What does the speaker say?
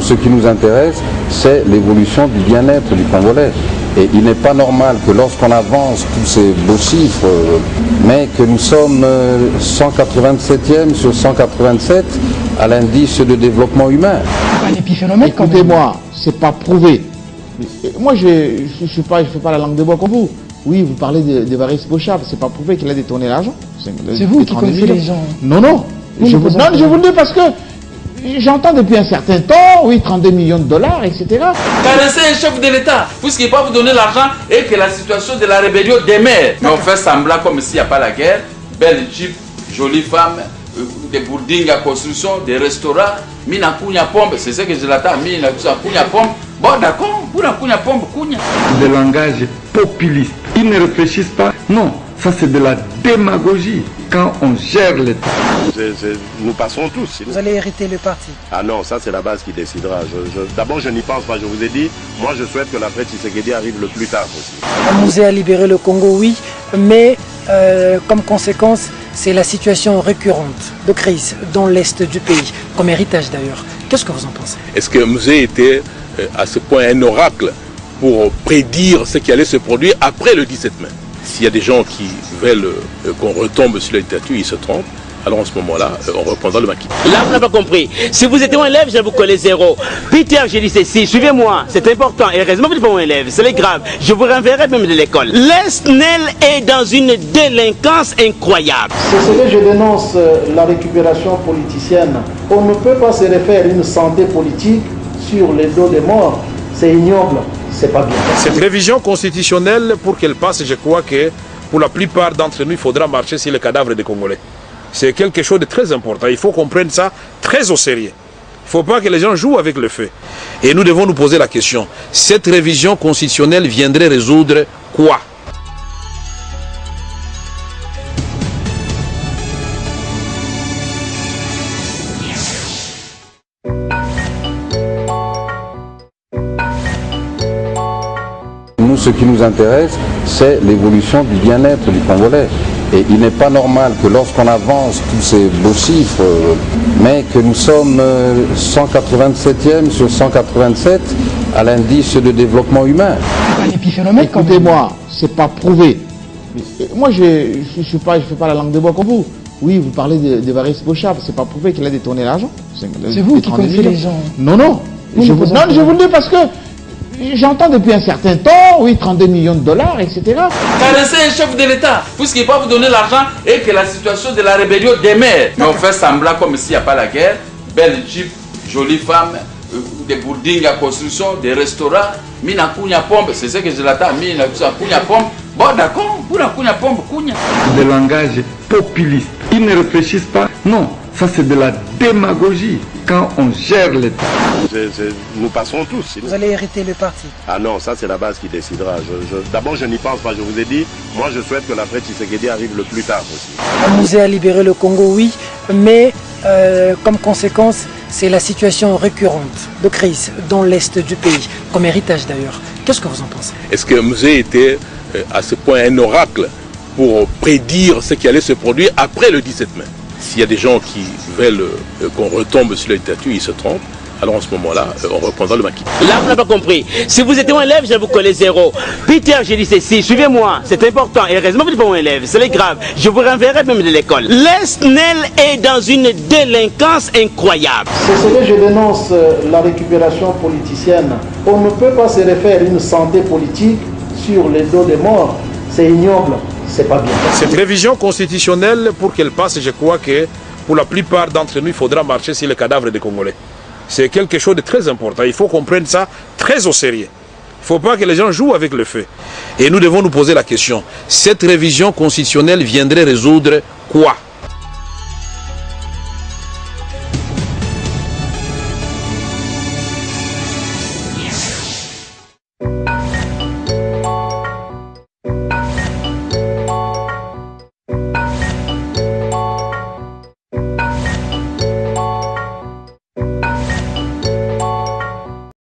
ce qui nous intéresse, c'est l'évolution du bien-être du Congolais. Et il n'est pas normal que lorsqu'on avance tous ces beaux chiffres, mais que nous sommes 187e sur 187 à l'indice de développement humain. Écoutez-moi, c'est pas prouvé. Moi, je ne fais pas la langue de bois comme vous. Oui, vous parlez d'Évariste Bochab, c'est pas prouvé qu'il a détourné l'argent. C'est vous qui connaissez les gens. Non. Je vous le dis parce que j'entends depuis un certain temps, oui, 32 millions de dollars, etc. Caresser un chef de l'État, puisqu'il ne peut pas vous donner l'argent et que la situation de la rébellion demeure. Mais on fait semblant comme s'il n'y a pas la guerre. Belle Jeep, jolie femme, des boardings à construction, des restaurants, mina kunya pombe, c'est ce que je l'attends, mina kunya pombe. Bon d'accord, pour la kunya pombe, kunya. Le langage populiste, ils ne réfléchissent pas. Non, ça c'est de la démagogie. Quand on gère l'État. Nous passerons tous. Vous allez hériter le parti. Ah non, ça c'est la base qui décidera. D'abord je n'y pense pas, je vous ai dit, moi je souhaite que l'après Tshisekedi arrive le plus tard possible. Musée a libéré le Congo, oui, mais comme conséquence, c'est la situation récurrente de crise dans l'est du pays, comme héritage d'ailleurs. Qu'est-ce que vous en pensez? Est-ce que Musée était à ce point un oracle pour prédire ce qui allait se produire après le 17 mai? S'il y a des gens qui veulent qu'on retombe sur la dictature, ils se trompent. Alors en ce moment-là, on reprendra le maquis. Là, vous n'avez pas compris. Si vous étiez mon élève, je vous connais zéro. Peter, j'ai dit ceci, suivez-moi, c'est important. Et heureusement, vous n'êtes pas mon élève, c'est grave. Je vous renverrai même de l'école. L'Est-Nel est dans une délinquance incroyable. C'est ce que je dénonce, la récupération politicienne. On ne peut pas se refaire une santé politique sur les dos des morts. C'est ignoble, c'est pas bien. Cette révision constitutionnelle, pour qu'elle passe, je crois que pour la plupart d'entre nous, il faudra marcher sur les cadavres des Congolais. C'est quelque chose de très important. Il faut qu'on prenne ça très au sérieux. Il ne faut pas que les gens jouent avec le feu. Et nous devons nous poser la question. Cette révision constitutionnelle viendrait résoudre quoi? Nous, ce qui nous intéresse, c'est l'évolution du bien-être du Congolais. Et il n'est pas normal que lorsqu'on avance tous ces beaux chiffres, mais que nous sommes 187e sur 187 à l'indice de développement humain. Écoutez-moi, c'est pas prouvé. Moi, je ne fais pas la langue de bois comme vous. Oui, vous parlez d'Évariste Bochab, c'est pas prouvé qu'il a détourné l'argent. C'est vous qui connaissez les gens. Non. Je vous le dis parce que j'entends depuis un certain temps, oui, 32 millions de dollars, etc. Caresser un chef de l'État, puisqu'il ne peut pas vous donner l'argent et que la situation de la rébellion demeure. Mais on fait semblant comme s'il n'y a pas la guerre. Belle Jeep, jolie femme, des boardings à construction, des restaurants, mina kunya pombe, c'est ce que je l'attends, mina kunya pombe. Bon d'accord, pour la kunya pombe, kunya. Le langage populiste, ils ne réfléchissent pas. Non, ça c'est de la démagogie. Quand on gère l'État. Nous passerons tous. Vous allez hériter le parti. Ah non, ça c'est la base qui décidera. D'abord je n'y pense pas, je vous ai dit, moi je souhaite que l'après Tshisekedi arrive le plus tard possible. Musée a libéré le Congo, oui, mais comme conséquence, c'est la situation récurrente de crise dans l'est du pays, comme héritage d'ailleurs. Qu'est-ce que vous en pensez? Est-ce que Musée était à ce point un oracle pour prédire ce qui allait se produire après le 17 mai? S'il y a des gens qui veulent qu'on retombe sur la dictature, ils se trompent. Alors en ce moment-là, on reprendra le maquis. Là, vous n'avez pas compris. Si vous étiez mon élève, je vous connais zéro. Peter, j'ai dit ceci, suivez-moi, c'est important. Et heureusement, vous n'êtes pas mon élève, c'est grave. Je vous renverrai même de l'école. L'Est-Nel est dans une délinquance incroyable. C'est ce que je dénonce, la récupération politicienne. On ne peut pas se refaire une santé politique sur les dos des morts. C'est ignoble, c'est pas bien. Cette révision constitutionnelle, pour qu'elle passe, je crois que pour la plupart d'entre nous, il faudra marcher sur les cadavres des Congolais. C'est quelque chose de très important. Il faut qu'on prenne ça très au sérieux. Il ne faut pas que les gens jouent avec le feu. Et nous devons nous poser la question. Cette révision constitutionnelle viendrait résoudre quoi?